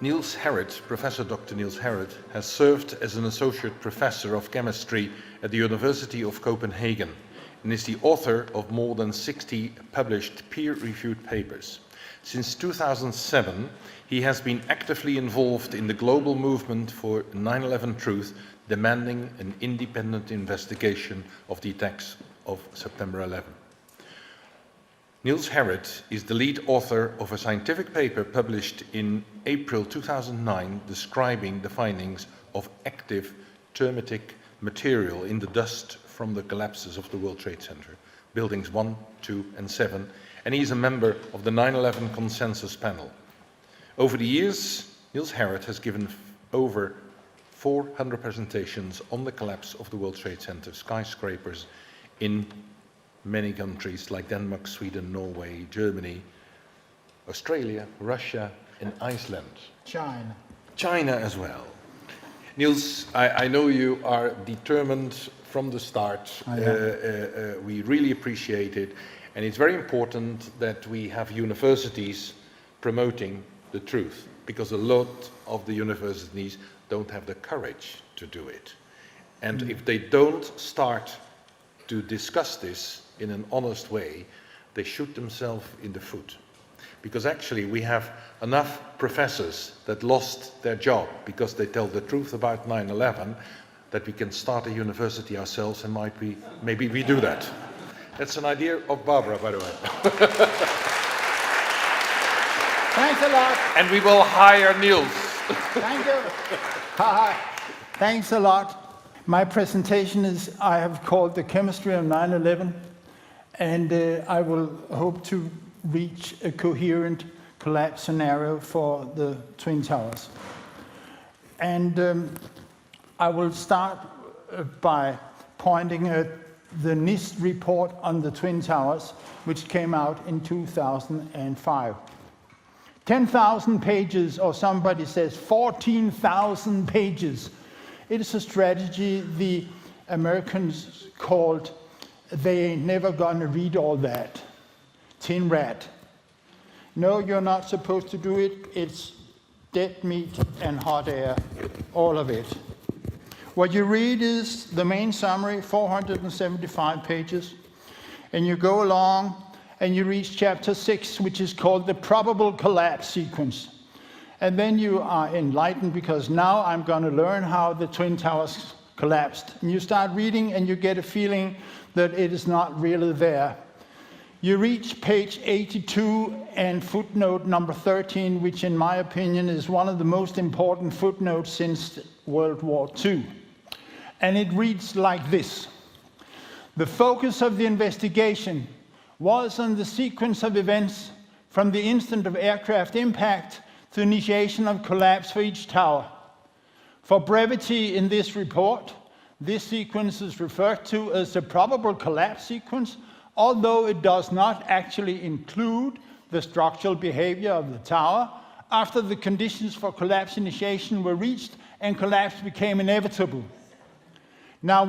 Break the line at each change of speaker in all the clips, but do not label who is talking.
Niels Harrit, Professor Dr. Niels Harrit, has served as an associate professor of chemistry at the University of Copenhagen and is the author of more than 60 published peer-reviewed papers. Since 2007, he has been actively involved in the global movement for 9/11 truth, demanding an independent investigation of the attacks of September 11. Niels Harrit is the lead author of a scientific paper published in April 2009 describing the findings of active thermatic material in the dust from the collapses of the World Trade Center, buildings 1, 2, and 7, and he is a member of the 9/11 consensus panel. Over the years, Niels Harrit has given over 400 presentations on the collapse of the World Trade Center skyscrapers in many countries like Denmark, Sweden, Norway, Germany, Australia, Russia, and Iceland. China as well. Niels, I know you are determined from the start. We really appreciate it. And it's very important that we have universities promoting the truth, because a lot of the universities don't have the courage to do it. And if they don't start to discuss this in an honest way, they shoot themselves in the foot. Because actually we have enough professors that lost their job because they tell the truth about 9/11 that we can start a university ourselves, and maybe we do that. That's an idea of Barbara, by the way.
Thanks a lot.
And we will hire Niels.
Thank you. Thanks a lot. My presentation is, I have called The Chemistry of 9/11, and I will hope to reach a coherent collapse scenario for the Twin Towers. And I will start by pointing at the NIST report on the Twin Towers, which came out in 2005. 10,000 pages, or somebody says 14,000 pages. It is a strategy the Americans called, they ain't never gonna read all that. Tin rat. No, you're not supposed to do it. It's dead meat and hot air, all of it. What you read is the main summary, 475 pages, and you go along and you reach chapter 6, which is called the probable collapse sequence. And then you are enlightened, because now I'm going to learn how the Twin Towers collapsed. And you start reading and you get a feeling that it is not really there. You reach page 82 and footnote number 13, which in my opinion is one of the most important footnotes since World War II. And it reads like this: the focus of the investigation was on the sequence of events from the instant of aircraft impact to initiation of collapse for each tower. For brevity in this report, this sequence is referred to as the probable collapse sequence, although it does not actually include the structural behavior of the tower after the conditions for collapse initiation were reached and collapse became inevitable. Now,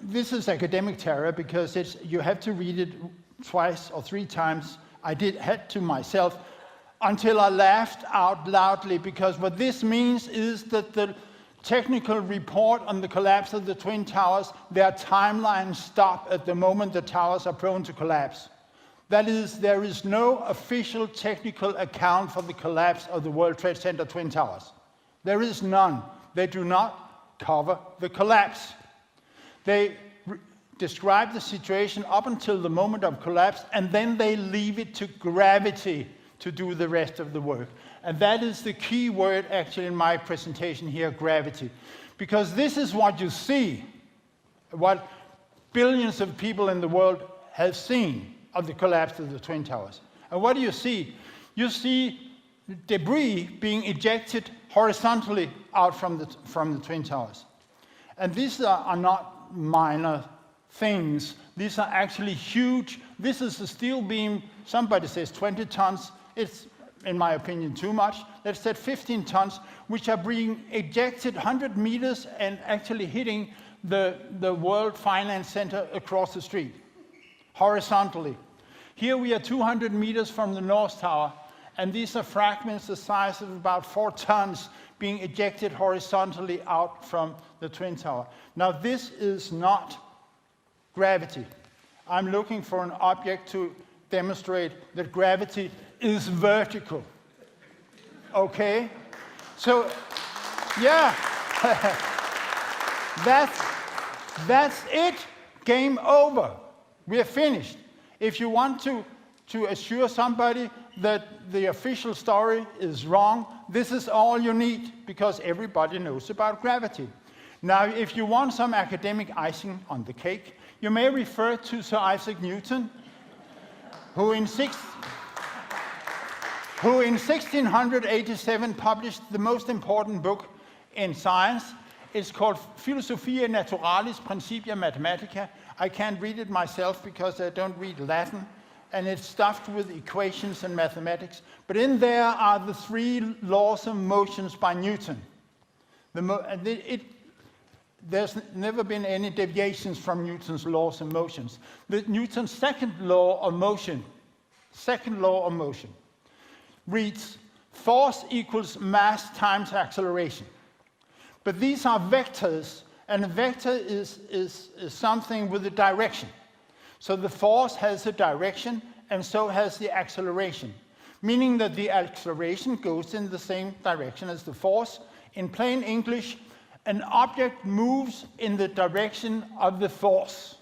this is academic terror, because you have to read it twice or three times. I had to myself, until I laughed out loudly, because what this means is that the technical report on the collapse of the Twin Towers, their timelines stop at the moment the towers are prone to collapse. That is, there is no official technical account for the collapse of the World Trade Center Twin Towers. There is none. They do not cover the collapse. They describe the situation up until the moment of collapse, and then they leave it to gravity to do the rest of the work. And that is the key word actually in my presentation here, gravity. Because this is what you see, what billions of people in the world have seen of the collapse of the Twin Towers. And what do you see? You see debris being ejected horizontally out from the Twin Towers. And these are not minor things. These are actually huge. This is a steel beam, somebody says 20 tons. It's, in my opinion, too much. Let's say 15 tons, which are being ejected 100 meters and actually hitting the World Finance Center across the street, horizontally. Here we are 200 meters from the North Tower, and these are fragments the size of about 4 tons being ejected horizontally out from the Twin Tower. Now, this is not gravity. I'm looking for an object to demonstrate that gravity is vertical. Okay? So, yeah, that's it. Game over. We are finished. If you want to assure somebody that the official story is wrong, this is all you need, because everybody knows about gravity. Now, if you want some academic icing on the cake, you may refer to Sir Isaac Newton, who in 1687 published the most important book in science. It's called Philosophiae Naturalis Principia Mathematica. I can't read it myself because I don't read Latin, and it's stuffed with equations and mathematics. But in there are the 3 laws of motions by Newton. There's never been any deviations from Newton's laws of motions. Newton's second law of motion reads, force equals mass times acceleration. But these are vectors, and a vector is something with a direction. So the force has a direction, and so has the acceleration, meaning that the acceleration goes in the same direction as the force. In plain English, an object moves in the direction of the force.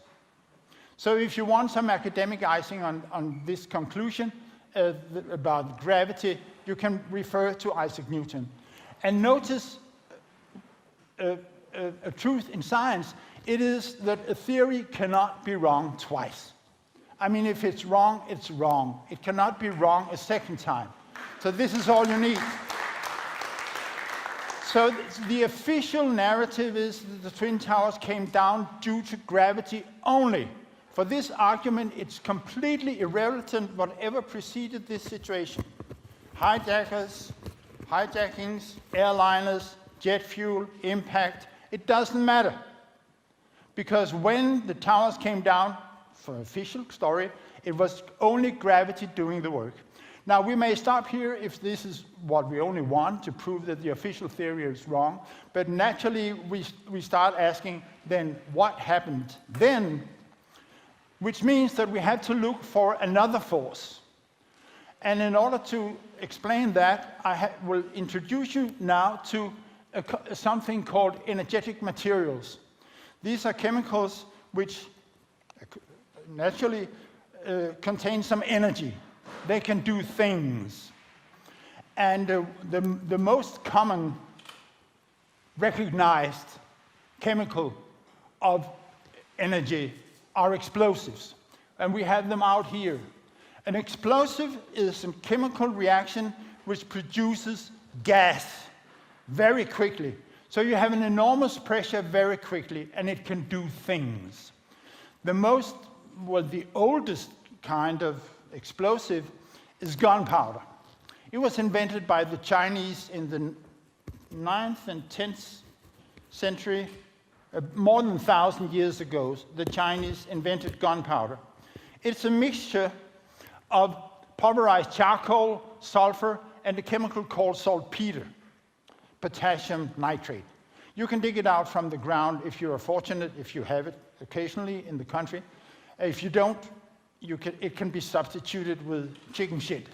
So if you want some academic icing on this conclusion about gravity, you can refer to Isaac Newton. And notice a truth in science, it is that a theory cannot be wrong twice. I mean, if it's wrong, it's wrong. It cannot be wrong a second time. So this is all you need. So the official narrative is that the Twin Towers came down due to gravity only. For this argument, it's completely irrelevant whatever preceded this situation. Hijackings, airliners, jet fuel, impact, it doesn't matter. Because when the towers came down, for official story, it was only gravity doing the work. Now, we may stop here if this is what we only want, to prove that the official theory is wrong. But naturally, we start asking, then what happened then? Which means that we had to look for another force. And in order to explain that, I will introduce you now to something called energetic materials. These are chemicals which naturally contain some energy. They can do things. And the most common recognized chemical of energy are explosives. And we have them out here. An explosive is a chemical reaction which produces gas very quickly. So you have an enormous pressure very quickly, and it can do things. The oldest kind of explosive is gunpowder. It was invented by the Chinese in the 9th and 10th century. More than 1,000 years ago, the Chinese invented gunpowder. It's a mixture of pulverized charcoal, sulfur, and a chemical called saltpeter, potassium nitrate. You can dig it out from the ground if you are fortunate, if you have it occasionally in the country. If you don't, it can be substituted with chicken shit,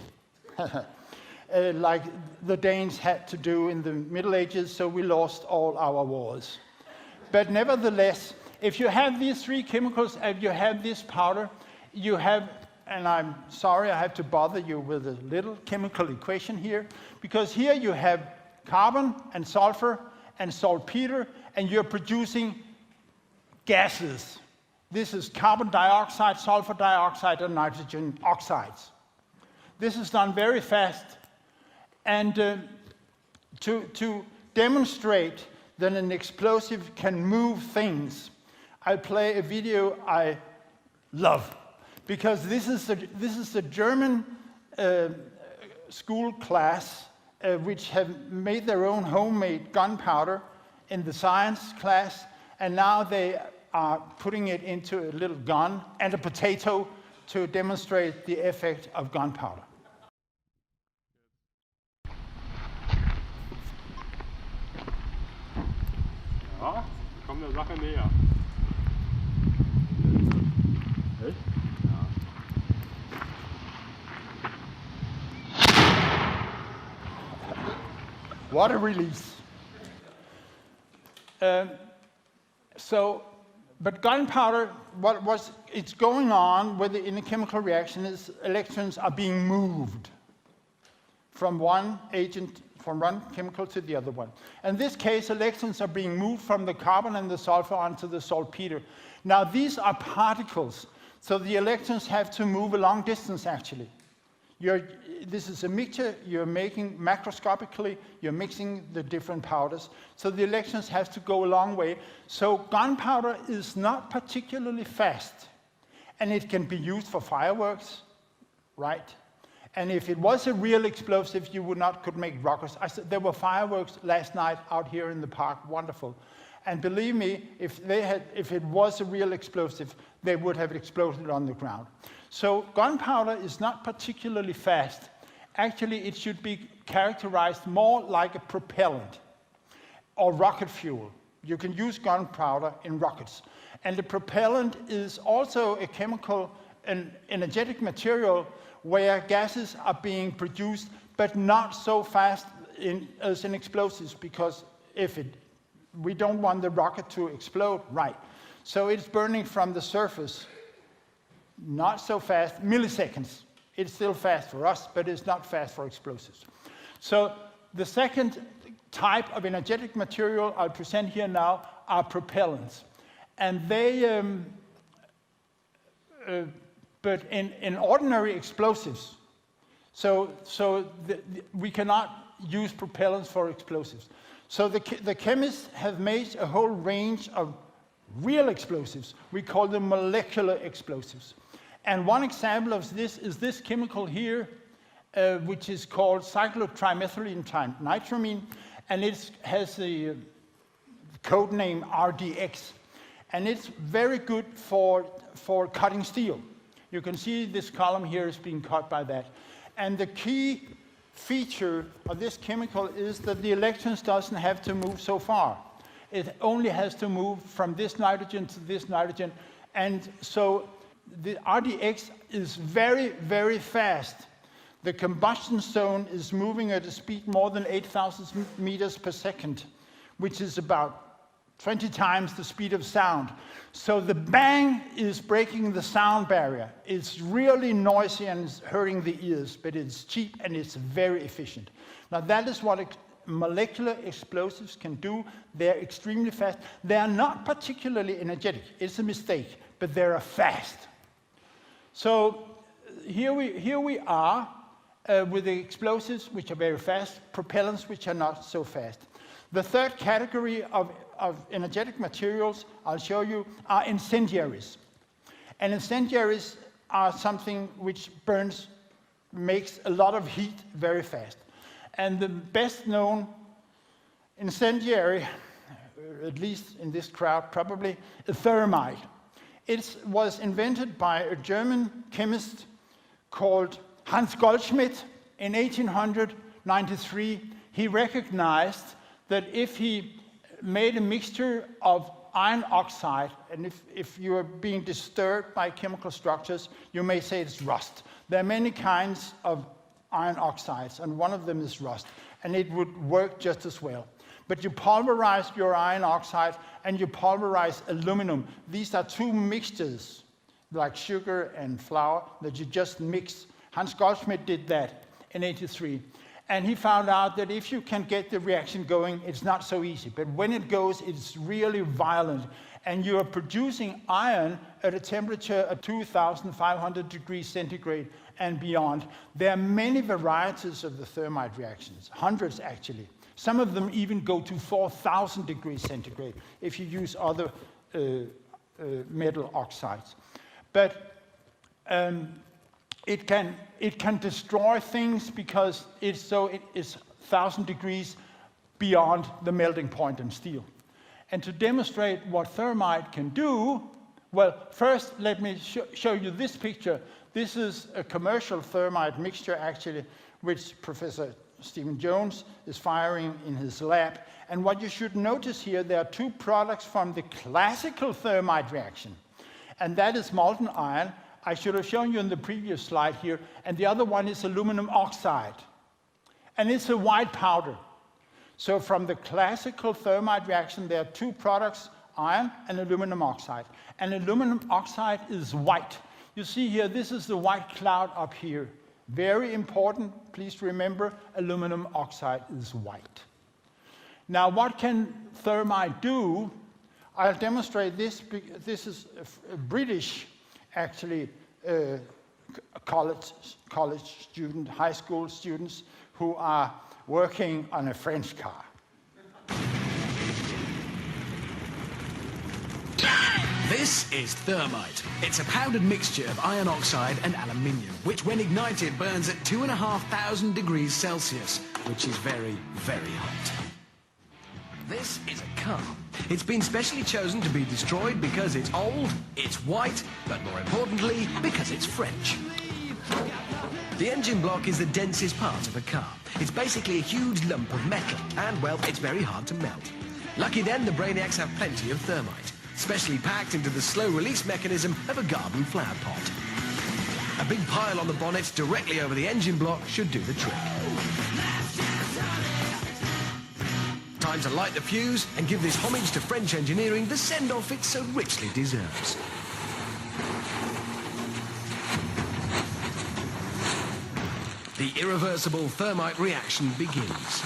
like the Danes had to do in the Middle Ages, so we lost all our wars. But nevertheless, if you have these 3 chemicals and you have this powder, you have, and I'm sorry I have to bother you with a little chemical equation here, because here you have carbon and sulfur and saltpeter, and you're producing gases. This is carbon dioxide, sulfur dioxide, and nitrogen oxides. This is done very fast. And to demonstrate that an explosive can move things, I'll play a video I love. Because this is a German school class which have made their own homemade gunpowder in the science class, and now they are putting it into a little gun and a potato to demonstrate the effect of gunpowder.
Ja, komm der Sache näher.
Echt?
Ja.
What a release. But gunpowder, it's going on in a chemical reaction is electrons are being moved from one agent, from one chemical to the other one. In this case, electrons are being moved from the carbon and the sulfur onto the saltpeter. Now these are particles, so the electrons have to move a long distance actually. This is a mixture you're making macroscopically, you're mixing the different powders, so the electrons have to go a long way. So gunpowder is not particularly fast, and it can be used for fireworks, right? And if it was a real explosive, you could make rockets. There were fireworks last night out here in the park, wonderful. And believe me, if it was a real explosive, they would have exploded on the ground. So gunpowder is not particularly fast. Actually, it should be characterized more like a propellant or rocket fuel. You can use gunpowder in rockets. And the propellant is also a chemical, an energetic material where gases are being produced, but not so fast as in explosives, because we don't want the rocket to explode, right? So it's burning from the surface. Not so fast, milliseconds. It's still fast for us, but it's not fast for explosives. So the second type of energetic material I'll present here now are propellants. And they, but in ordinary explosives, we cannot use propellants for explosives. So the chemists have made a whole range of real explosives. We call them molecular explosives. And one example of this is this chemical here, which is called cyclotrimethylene nitramine, and it has the code name RDX. And it's very good for cutting steel. You can see this column here is being cut by that. And the key feature of this chemical is that the electrons doesn't have to move so far. It only has to move from this nitrogen to this nitrogen. And so the RDX is very, very fast. The combustion zone is moving at a speed more than 8,000 meters per second, which is about 20 times the speed of sound. So the bang is breaking the sound barrier. It's really noisy and it's hurting the ears, but it's cheap and it's very efficient. Now that is what molecular explosives can do. They're extremely fast. They are not particularly energetic. It's a mistake, but they're fast. So here we are with the explosives, which are very fast, propellants, which are not so fast. The third category of energetic materials I'll show you are incendiaries. And incendiaries are something which makes a lot of heat very fast. And the best known incendiary, at least in this crowd probably, is thermite. It was invented by a German chemist called Hans Goldschmidt in 1893. He recognized that if he made a mixture of iron oxide, and if you are being disturbed by chemical structures, you may say it's rust. There are many kinds of iron oxides, and one of them is rust, and it would work just as well. But you pulverize your iron oxide and you pulverize aluminum. These are two mixtures, like sugar and flour, that you just mix. Hans Goldschmidt did that in 1983. And he found out that if you can get the reaction going, it's not so easy. But when it goes, it's really violent. And you are producing iron at a temperature of 2,500 degrees centigrade and beyond. There are many varieties of the thermite reactions, hundreds actually. Some of them even go to 4,000 degrees centigrade if you use other metal oxides. But it can destroy things because it's 1,000 degrees beyond the melting point in steel. And to demonstrate what thermite can do, well, first let me show you this picture. This is a commercial thermite mixture actually, which Professor Stephen Jones is firing in his lab. And what you should notice here, there are two products from the classical thermite reaction. And that is molten iron. I should have shown you in the previous slide here. And the other one is aluminum oxide. And it's a white powder. So from the classical thermite reaction, there are two products, iron and aluminum oxide. And aluminum oxide is white. You see here, this is the white cloud up here. Very important, please remember, aluminum oxide is white. Now, what can thermite do? I'll demonstrate this. This is a British, actually, college student, high school students who are working on a French car.
This is thermite. It's a powdered mixture of iron oxide and aluminium, which when ignited burns at 2,500 degrees Celsius, which is very, very hot. This is a car. It's been specially chosen to be destroyed because it's old, it's white, but more importantly, because it's French. The engine block is the densest part of a car. It's basically a huge lump of metal, and, well, it's very hard to melt. Lucky then, the brainiacs have plenty of thermite, specially packed into the slow-release mechanism of a garden flower pot. A big pile on the bonnet directly over the engine block should do the trick. Time to light the fuse and give this homage to French engineering the send-off it so richly deserves. The irreversible thermite reaction begins.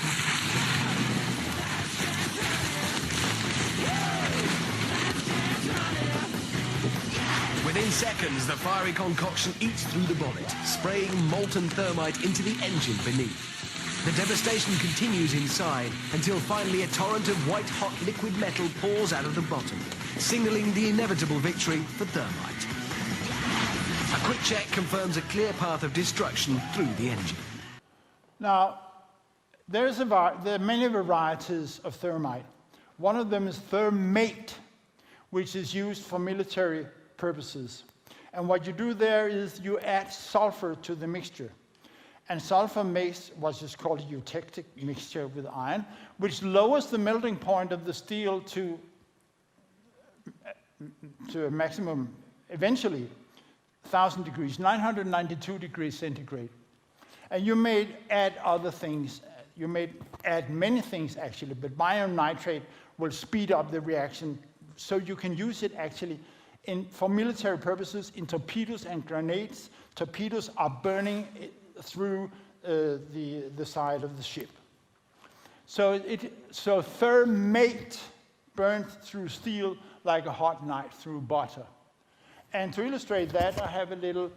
Within seconds, the fiery concoction eats through the bonnet, spraying molten thermite into the engine beneath. The devastation continues inside until finally a torrent of white-hot liquid metal pours out of the bottom, signaling the inevitable victory for thermite. A quick check confirms a clear path of destruction through the engine.
Now, there are many varieties of thermite. One of them is thermate, which is used for military purposes. And what you do there is you add sulfur to the mixture. And sulfur makes what is called a eutectic mixture with iron, which lowers the melting point of the steel to a maximum, eventually, 1,000 degrees, 992 degrees centigrade. And you may add other things. You may add many things, actually, but barium nitrate will speed up the reaction, so you can use it, actually, for military purposes in torpedoes and grenades. Torpedoes are burning through the side of the ship. So thermate burns through steel like a hot knife through butter. And to illustrate that, I have a little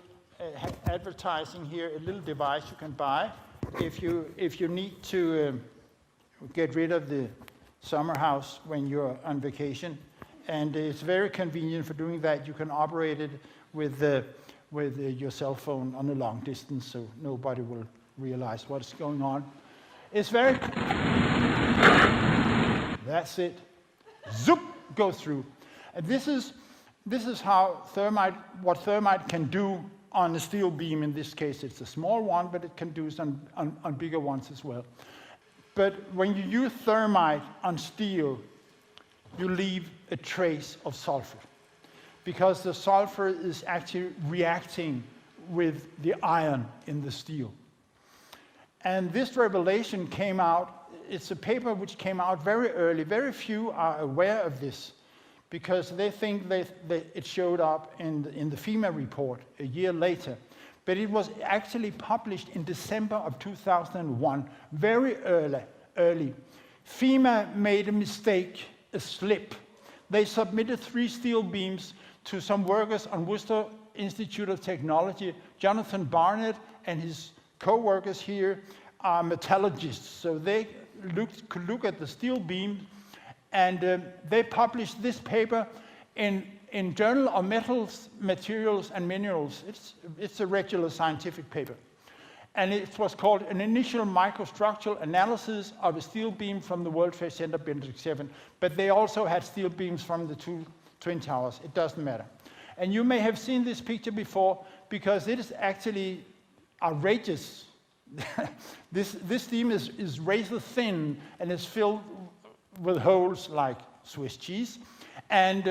advertising here, a little device you can buy if you need to get rid of the summer house when you're on vacation. And it's very convenient for doing that. You can operate it with your cell phone on a long distance, so nobody will realize what's going on. It's very... That's it. Zoop! Go through. And this is how what thermite can do on a steel beam. In this case, it's a small one, but it can do it on bigger ones as well. But when you use thermite on steel, you leave a trace of sulfur, because the sulfur is actually reacting with the iron in the steel. And this revelation came out, it's a paper which came out very early. Very few are aware of this, because they think it showed up in the FEMA report a year later. But it was actually published in December of 2001, very early. FEMA made a mistake, a slip. They submitted 3 steel beams to some workers on Worcester Institute of Technology. Jonathan Barnett and his co-workers here are metallurgists, so they could look at the steel beam, and they published this paper in Journal of Metals, Materials and Minerals. It's a regular scientific paper. And it was called An Initial Microstructural Analysis of a Steel Beam from the World Trade Center Building 7. But they also had steel beams from the 2 Twin Towers. It doesn't matter. And you may have seen this picture before, because it is actually outrageous this steam is razor thin and is filled with holes like Swiss cheese. And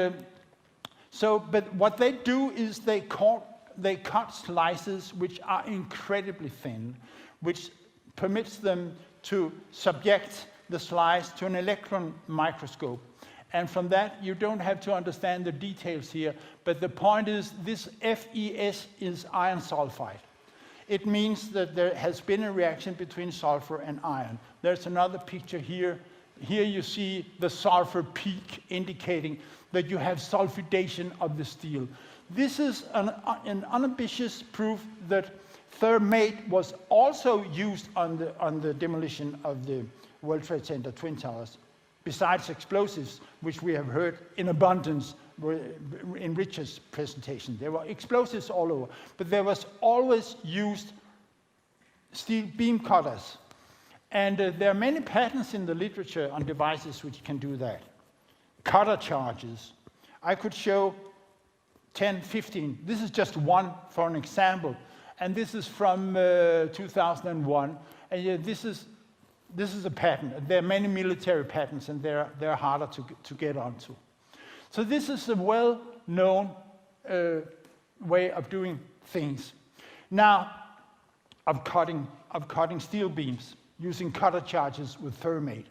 but what they do is they cut slices which are incredibly thin, which permits them to subject the slice to an electron microscope. And from that, you don't have to understand the details here, but the point is this FeS is iron sulfide. It means that there has been a reaction between sulfur and iron. There's another picture here. Here you see the sulfur peak indicating that you have sulfidation of the steel. This is an unambiguous proof that thermate was also used on the demolition of the World Trade Center Twin Towers, besides explosives, which we have heard in abundance in Richard's presentation. There were explosives all over, but there was always used steel beam cutters. And there are many patents in the literature on devices which can do that. Cutter charges. I could show 10, 15. This is just one for an example. And this is from 2001. And this is a patent. There are many military patents, and they're harder to get onto. So this is a well-known way of doing things. Now, of cutting steel beams using cutter charges with thermate.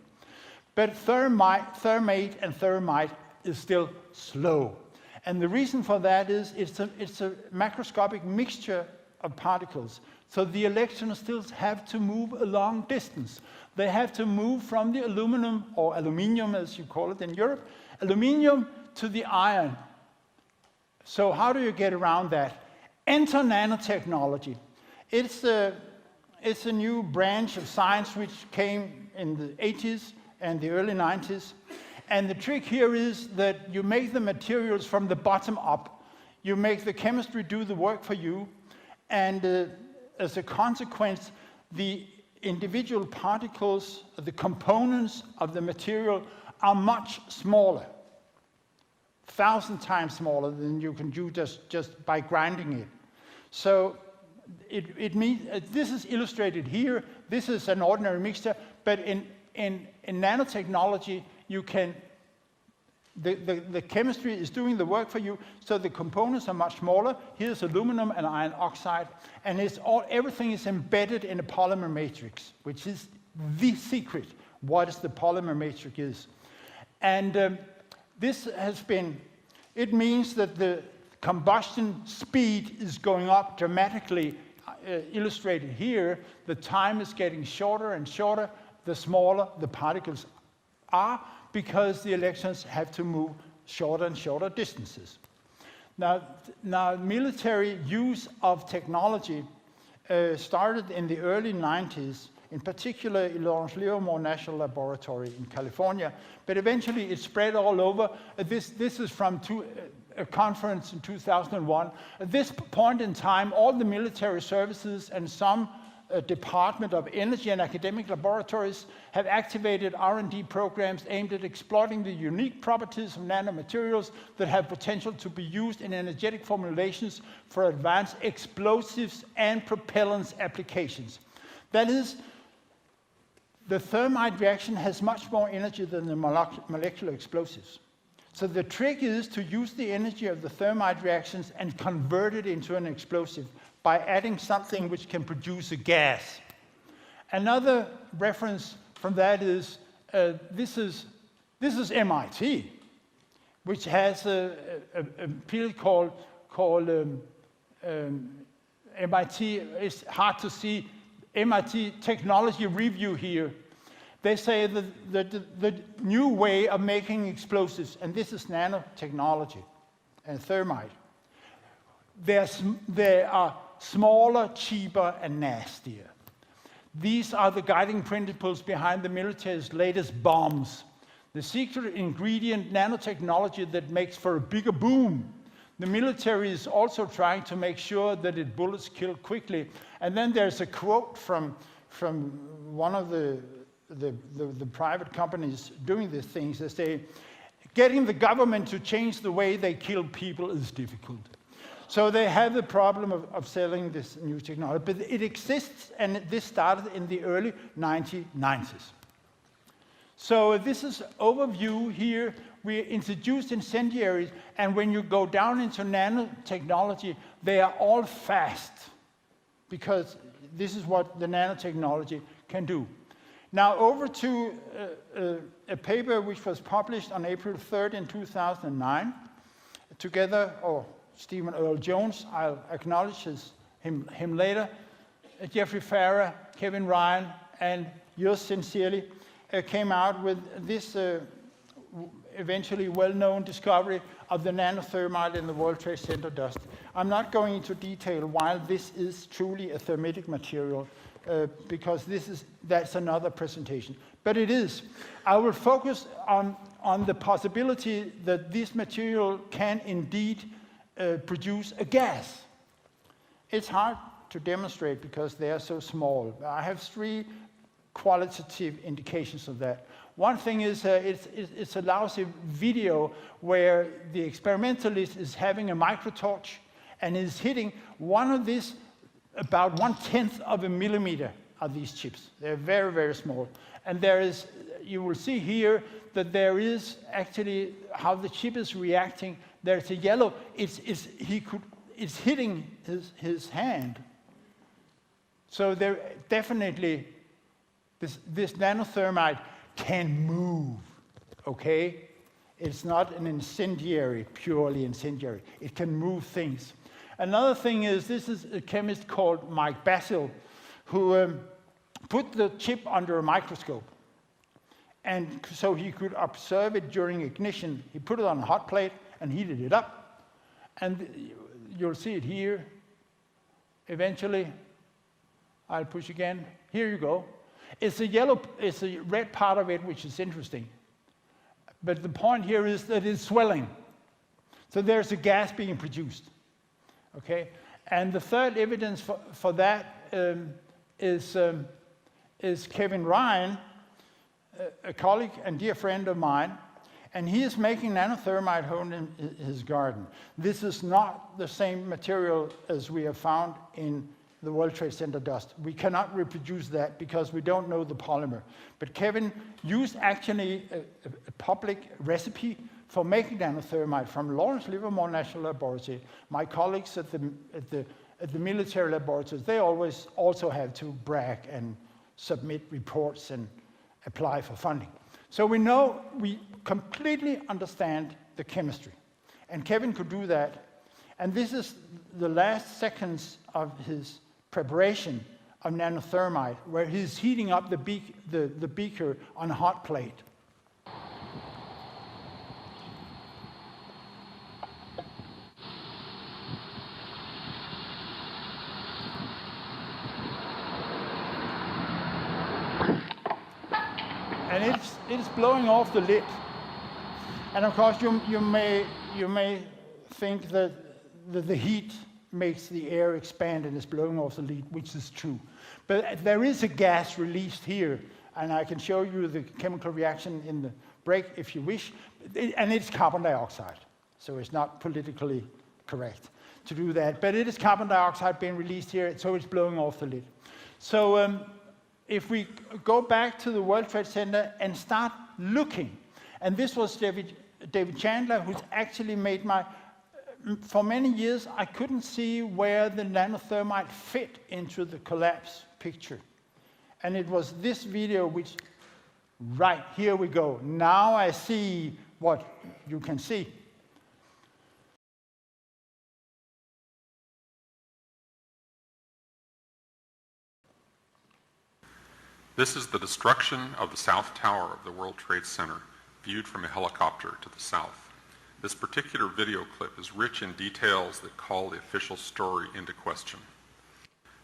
But thermate and thermite is still slow. And the reason for that is it's a macroscopic mixture of particles. So the electrons still have to move a long distance. They have to move from the aluminum, or aluminium as you call it in Europe, aluminium to the iron. So how do you get around that? Enter nanotechnology. It's a new branch of science which came in the 80s and the early 90s. And the trick here is that you make the materials from the bottom up. You make the chemistry do the work for you. And as a consequence, the individual particles, the components of the material are much smaller, 1,000 times smaller than you can do just by grinding it. So it means, this is illustrated here. This is an ordinary mixture, but in nanotechnology, you can, the chemistry is doing the work for you, so the components are much smaller. Here's aluminum and iron oxide, and everything is embedded in a polymer matrix, which is the secret, what the polymer matrix is. And this has been, it means that the combustion speed is going up dramatically, illustrated here. The time is getting shorter and shorter, the smaller the particles are, because the electrons have to move shorter and shorter distances. Now military use of technology started in the early 90s, in particular in Lawrence Livermore National Laboratory in California, but eventually it spread all over. This is from a conference in 2001. At this point in time, all the military services and some Department of Energy and academic laboratories have activated R&D programs aimed at exploiting the unique properties of nanomaterials that have potential to be used in energetic formulations for advanced explosives and propellants applications. That is, the thermite reaction has much more energy than the molecular explosives. So the trick is to use the energy of the thermite reactions and convert it into an explosive by adding something which can produce a gas. Another reference from that is, this is MIT, which has a field called MIT, it's hard to see, MIT Technology Review here. They say that the new way of making explosives, and this is nanotechnology and thermite, they are smaller, cheaper, and nastier. These are the guiding principles behind the military's latest bombs. The secret ingredient, nanotechnology, that makes for a bigger boom. The military is also trying to make sure that its bullets kill quickly. And then there's a quote from one of the private companies doing these things. They say, getting the government to change the way they kill people is difficult. So they have the problem of selling this new technology, but it exists, and this started in the early 1990s. So this is overview here. We introduced incendiaries, and when you go down into nanotechnology, they are all fast, because this is what the nanotechnology can do. Now over to a paper which was published on April 3rd in 2009, together, or Stephen Earl Jones, I'll acknowledge him later, Jeffrey Farah, Kevin Ryan, and yours sincerely, came out with this eventually well-known discovery of the nano-thermite in the World Trade Center dust. I'm not going into detail why this is truly a thermitic material, because that's another presentation. But it is. I will focus on the possibility that this material can indeed produce a gas. It's hard to demonstrate because they are so small. I have 3 qualitative indications of that. One thing is it's a lousy video where the experimentalist is having a microtorch and is hitting one of these, about 1/10 of a millimeter of these chips. They're very, very small. And there is, you will see here that there is actually how the chip is reacting. There's a yellow, it's hitting his hand. So there definitely, this nanothermite can move, okay? It's not an incendiary, purely incendiary. It can move things. Another thing is, this is a chemist called Mike Basil, who put the chip under a microscope. And so he could observe it during ignition. He put it on a hot plate and heated it up. And you'll see it here. Eventually, I'll push again. Here you go. It's a red part of it, which is interesting. But the point here is that it's swelling. So there's a gas being produced. Okay? And the third evidence for that is Kevin Ryan, a colleague and dear friend of mine, and he is making nanothermite home in his garden. This is not the same material as we have found in the World Trade Center dust. We cannot reproduce that because we don't know the polymer. But Kevin used actually a public recipe for making nanothermite from Lawrence Livermore National Laboratory. My colleagues at the military laboratories, they always also have to brag and submit reports and apply for funding. So we know, we completely understand the chemistry. And Kevin could do that. And this is the last seconds of his preparation of nanothermite, where he's heating up the beaker on a hot plate. And it's blowing off the lid. And of course, you may think that the heat makes the air expand and is blowing off the lid, which is true. But there is a gas released here, and I can show you the chemical reaction in the break if you wish. And it's carbon dioxide, so it's not politically correct to do that. But it is carbon dioxide being released here, so it's blowing off the lid. So if we go back to the World Trade Center and start looking, and this was David Chandler, who's actually made for many years, I couldn't see where the nanothermite fit into the collapse picture. And it was this video which, right, here we go. Now I see what you can see.
This is the destruction of the South Tower of the World Trade Center, viewed from a helicopter to the south. This particular video clip is rich in details that call the official story into question.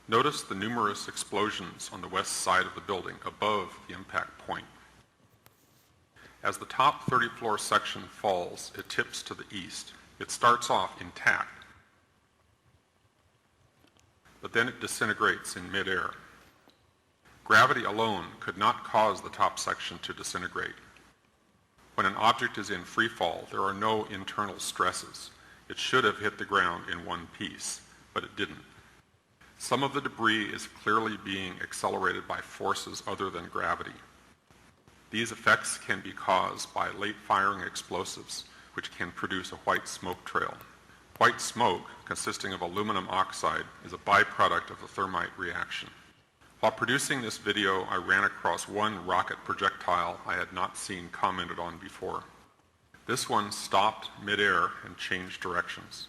Notice the numerous explosions on the west side of the building above the impact point. As the top 30-floor section falls, it tips to the east. It starts off intact, but then it disintegrates in midair. Gravity alone could not cause the top section to disintegrate. When an object is in free fall, there are no internal stresses. It should have hit the ground in one piece, but it didn't. Some of the debris is clearly being accelerated by forces other than gravity. These effects can be caused by late firing explosives, which can produce a white smoke trail. White smoke, consisting of aluminum oxide, is a byproduct of the thermite reaction. While producing this video, I ran across one rocket projectile I had not seen commented on before. This one stopped midair and changed directions.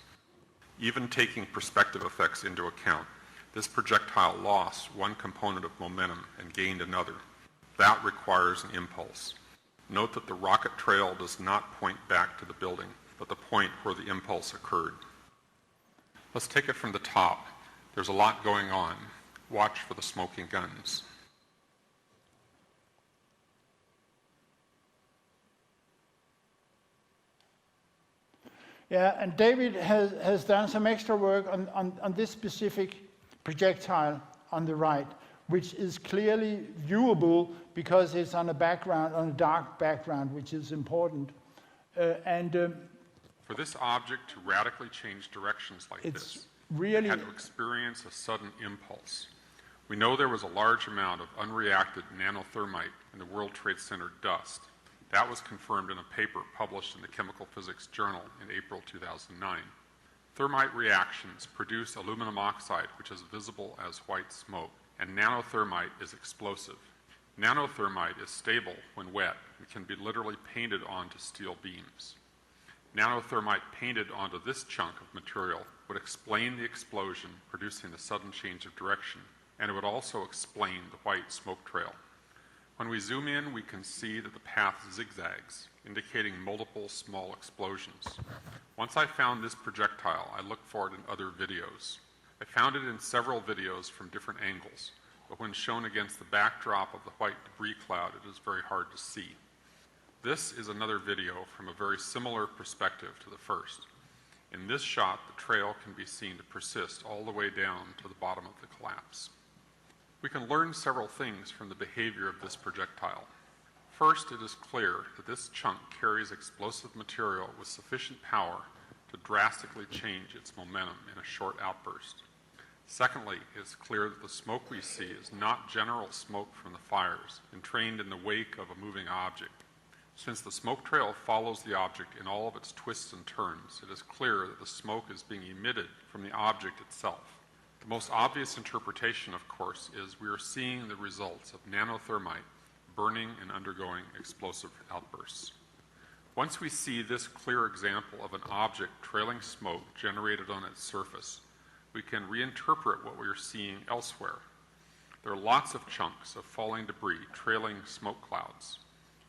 Even taking perspective effects into account, this projectile lost one component of momentum and gained another. That requires an impulse. Note that the rocket trail does not point back to the building, but the point where the impulse occurred. Let's take it from the top. There's a lot going on. Watch for the smoking guns.
Yeah, and David has done some extra work on this specific projectile on the right, which is clearly viewable because it's on a background, on a dark background, which is important.
For this object to radically change directions like this,
really
it had to experience a sudden impulse. We know there was a large amount of unreacted nano-thermite in the World Trade Center dust. That was confirmed in a paper published in the Chemical Physics Journal in April 2009. Thermite reactions produce aluminum oxide, which is visible as white smoke, and nanothermite is explosive. Nanothermite is stable when wet and can be literally painted onto steel beams. Nanothermite painted onto this chunk of material would explain the explosion, producing the sudden change of direction, and it would also explain the white smoke trail. When we zoom in, we can see that the path zigzags, indicating multiple small explosions. Once I found this projectile, I looked for it in other videos. I found it in several videos from different angles, but when shown against the backdrop of the white debris cloud, it is very hard to see. This is another video from a very similar perspective to the first. In this shot, the trail can be seen to persist all the way down to the bottom of the collapse. We can learn several things from the behavior of this projectile. First, it is clear that this chunk carries explosive material with sufficient power to drastically change its momentum in a short outburst. Secondly, it is clear that the smoke we see is not general smoke from the fires entrained in the wake of a moving object. Since the smoke trail follows the object in all of its twists and turns, it is clear that the smoke is being emitted from the object itself. The most obvious interpretation, of course, is we are seeing the results of nanothermite burning and undergoing explosive outbursts. Once we see this clear example of an object trailing smoke generated on its surface, we can reinterpret what we are seeing elsewhere. There are lots of chunks of falling debris trailing smoke clouds.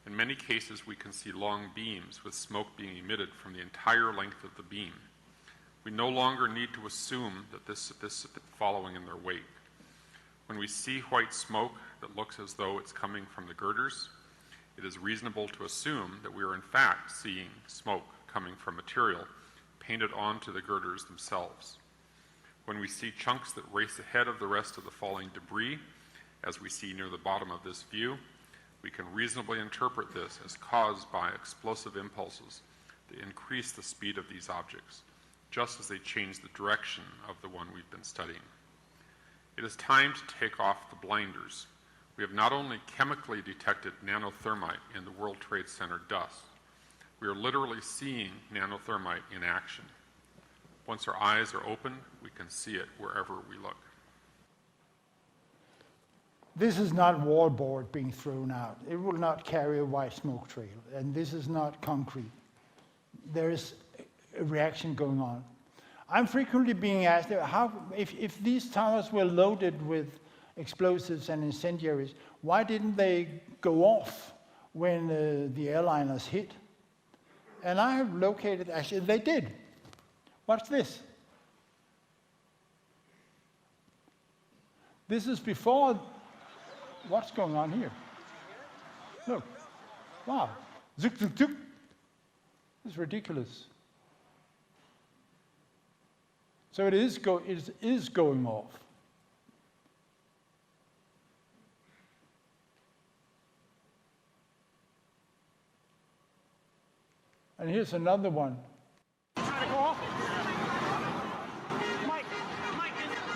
In many cases, we can see long beams with smoke being emitted from the entire length of the beam. We no longer need to assume that this is following in their wake. When we see white smoke that looks as though it's coming from the girders, it is reasonable to assume that we are in fact seeing smoke coming from material painted onto the girders themselves. When we see chunks that race ahead of the rest of the falling debris, as we see near the bottom of this view, we can reasonably interpret this as caused by explosive impulses that increase the speed of these objects, just as they change the direction of the one we've been studying. It is time to take off the blinders. We have not only chemically detected nanothermite in the World Trade Center dust, we are literally seeing nanothermite in action. Once our eyes are open, we can see it wherever we look.
This is not wallboard being thrown out. It will not carry a white smoke trail, and this is not concrete. There is a reaction going on. I'm frequently being asked, if these towers were loaded with explosives and incendiaries, why didn't they go off when the airliners hit? And I have located, actually, they did. Watch this. This is before, what's going on here? Look, wow, zuk, zuk, zuk. It's ridiculous. So it is going off. And here's another one.
Trying to go off.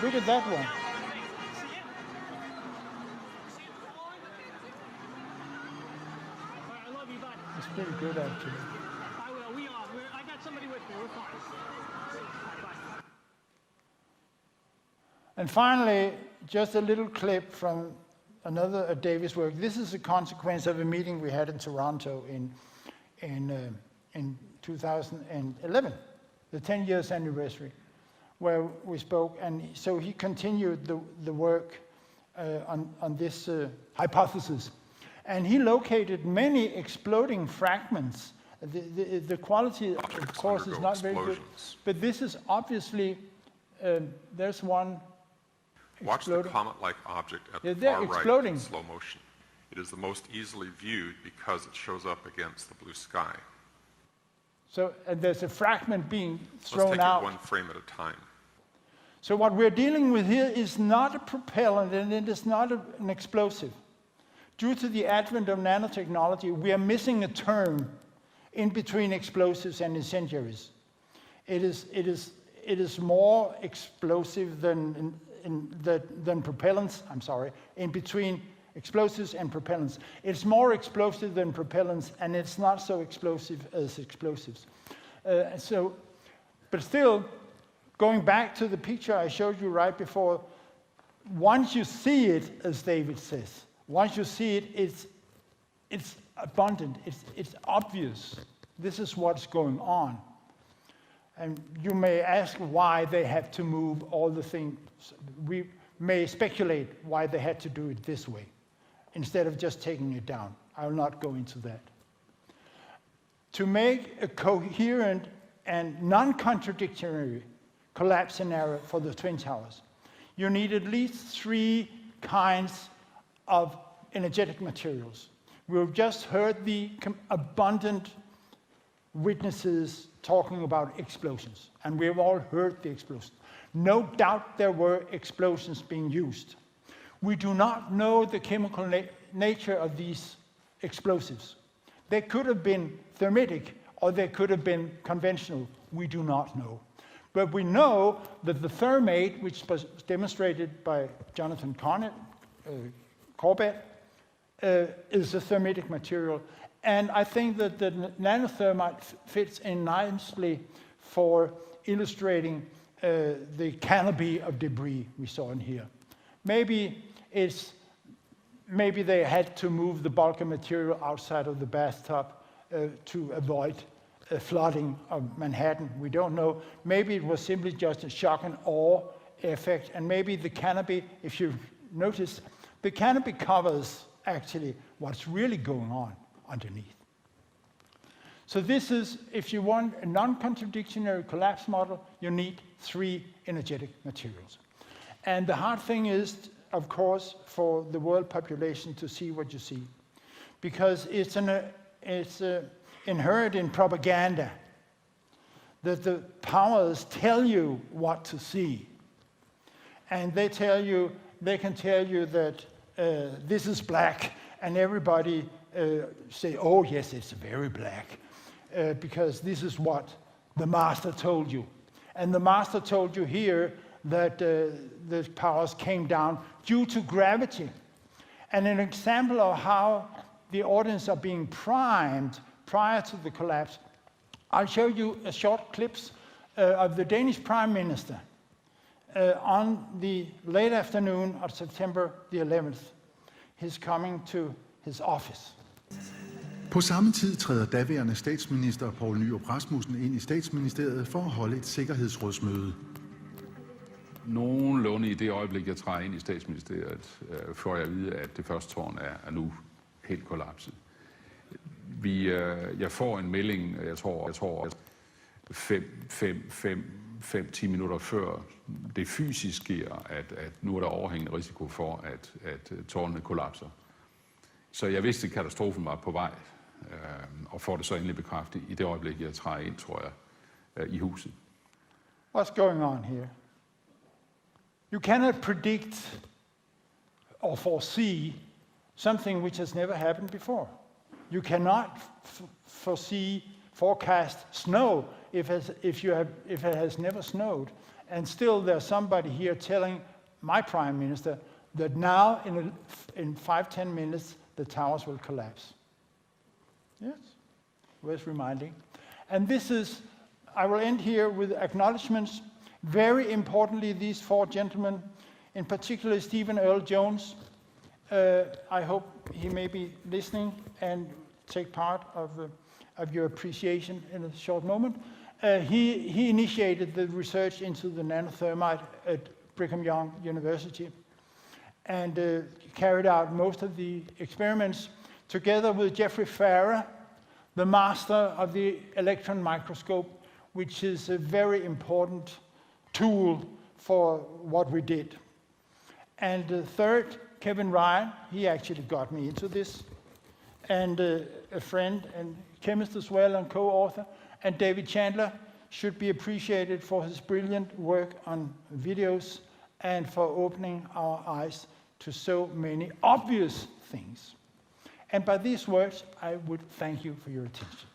Look at that one.
I love you, bud.
It's pretty good, actually.
I will. I got somebody with me. We're fine. Bye.
And finally, just a little clip from another Davis work. This is a consequence of a meeting we had in Toronto in 2011, the 10 years anniversary, where we spoke. And so he continued the work on this hypothesis. And he located many exploding fragments. The quality, of course, is not very good. But this is obviously, there's one.
Watch the
Exploding.
comet-like object at the
they're
far right
exploding.
in slow motion. It is the most easily viewed because it shows up against the blue sky.
So there's a fragment being
Let's
thrown
take
out.
it one frame at a time.
So what we're dealing with here is not a propellant and it is not an explosive. Due to the advent of nanotechnology, we are missing a term in between explosives and incendiaries. It is more explosive than propellants, in between explosives and propellants. It's more explosive than propellants, and it's not so explosive as explosives. But still, going back to the picture I showed you right before, once you see it, as David says, once you see it, it's abundant, it's obvious. This is what's going on. And you may ask why they had to move all the things. We may speculate why they had to do it this way, instead of just taking it down. I will not go into that. To make a coherent and non-contradictory collapse scenario for the Twin Towers, you need at least 3 kinds of energetic materials. We've just heard the abundant witnesses talking about explosions, and we have all heard the explosions. No doubt there were explosions being used. We do not know the chemical nature of these explosives. They could have been thermitic, or they could have been conventional. We do not know. But we know that the thermate, which was demonstrated by Jonathan Corbett, is a thermitic material. And I think that the nano-thermite fits in nicely for illustrating the canopy of debris we saw in here. Maybe they had to move the bulk of material outside of the bathtub to avoid flooding of Manhattan. We don't know. Maybe it was simply just a shock and awe effect. And maybe the canopy, if you notice, the canopy covers actually what's really going on underneath. So this is, if you want a non-contradictory collapse model, you need 3 energetic materials. And the hard thing is, of course, for the world population to see what you see, because it's inherent in propaganda that the powers tell you what to see. And they can tell you that this is black, and everybody say, oh yes, it's very black, because this is what the master told you. And the master told you here that the powers came down due to gravity. And an example of how the audience are being primed prior to the collapse, I'll show you a short clips of the Danish Prime Minister on the late afternoon of September the 11th. He's coming to his office.
På samme tid træder daværende statsminister Poul Nyrup Rasmussen ind i statsministeriet for at holde et sikkerhedsrådsmøde.
Nogenlunde i det øjeblik, jeg træder ind i statsministeriet, får jeg at vide, at det første tårn er nu helt kollapset. Jeg får en melding, jeg tror 5-10 minutter før det fysisk sker, at nu er der overhængende risiko for, at tårnet kollapser. Så jeg vidste, at katastrofen var på vej, og får det så endelig bekræftet i det øjeblik, jeg træder ind, tror jeg, i huset.
What's going on here? You cannot predict or foresee something which has never happened before. You cannot forecast snow if it has never snowed. And still there's somebody here telling my prime minister that now in 5-10 minutes the towers will collapse. Yes, worth reminding. And this is, I will end here with acknowledgements. Very importantly, these 4 gentlemen, in particular Stephen Earl Jones, I hope he may be listening and take part of your appreciation in a short moment. He initiated the research into the nano-thermite at Brigham Young University and carried out most of the experiments together with Geoffrey Farrer, the master of the electron microscope, which is a very important tool for what we did. And third, Kevin Ryan, he actually got me into this, and a friend and chemist as well and co-author, and David Chandler should be appreciated for his brilliant work on videos and for opening our eyes to so many obvious things. And by these words, I would thank you for your attention.